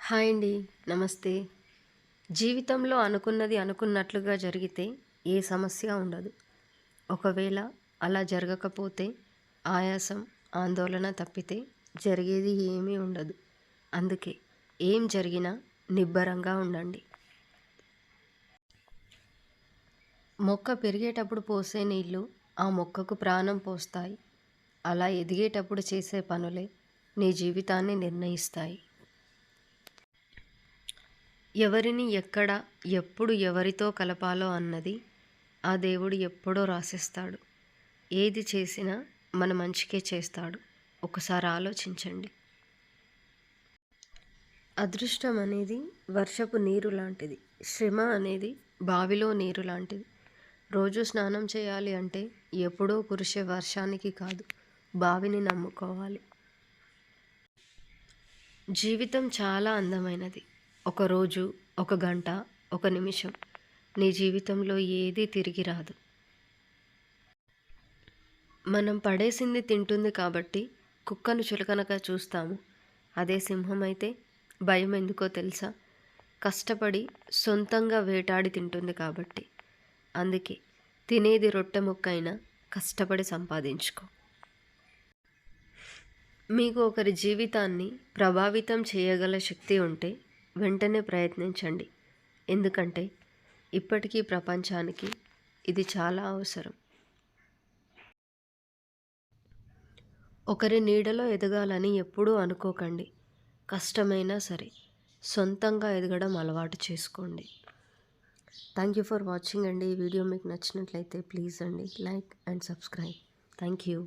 Hi అండి. నమస్తే. జీవితంలో అనుకున్నది అనుకున్నట్లుగా జరిగితే ఏ సమస్య ఉండదు. ఒకవేళ అలా జరగకపోతే ఆయాసం, ఆందోళన తప్పితే జరిగేది ఏమీ ఉండదు. అందుకే ఏం జరిగినా నిబ్బరంగా ఉండండి. మొక్క పెరిగేటప్పుడు పోసే నీళ్ళు ఆ మొక్కకు ప్రాణం పోస్తాయి. అలా ఎదిగేటప్పుడు చేసే పనులే నీ జీవితాన్ని నిర్ణయిస్తాయి. ఎవరిని ఎక్కడ ఎప్పుడు ఎవరితో కలపాలో అన్నది ఆ దేవుడు ఎప్పుడో రాసేస్తాడు. ఏది చేసినా మన మంచికే చేస్తాడు. ఒకసారి ఆలోచించండి. అదృష్టం అనేది వర్షపు నీరు లాంటిది. శ్రమ అనేది బావిలో నీరు లాంటిది. రోజు స్నానం చేయాలి అంటే ఎప్పుడో కురిసే వర్షానికి కాదు, బావిని నమ్ముకోవాలి. జీవితం చాలా అందమైనది. ఒక రోజు, ఒక గంట, ఒక నిమిషం నీ జీవితంలో ఏదీ తిరిగి రాదు. మనం పడేసింది తింటుంది కాబట్టి కుక్కను చులకనగా చూస్తాము. అదే సింహం అయితే భయం ఎందుకో తెలుసా? కష్టపడి సొంతంగా వేటాడి తింటుంది కాబట్టి. అందుకే తినేది రొట్టె ముక్కైనా కష్టపడి సంపాదించుకో. మీకు ఒకరి జీవితాన్ని ప్రభావితం చేయగల శక్తి ఉంటే వెంటనే ప్రయత్నించండి. ఎందుకంటే ఇప్పటికీ ప్రపంచానికి ఇది చాలా అవసరం. ఒకరి నీడలో ఎదగాలని ఎప్పుడూ అనుకోకండి. కష్టమైనా సరే సొంతంగా ఎదగడం అలవాటు చేసుకోండి. థ్యాంక్ యూ ఫర్ వాచింగ్ అండి. ఈ వీడియో మీకు నచ్చినట్లయితే ప్లీజ్ అండి like and subscribe. Thank you.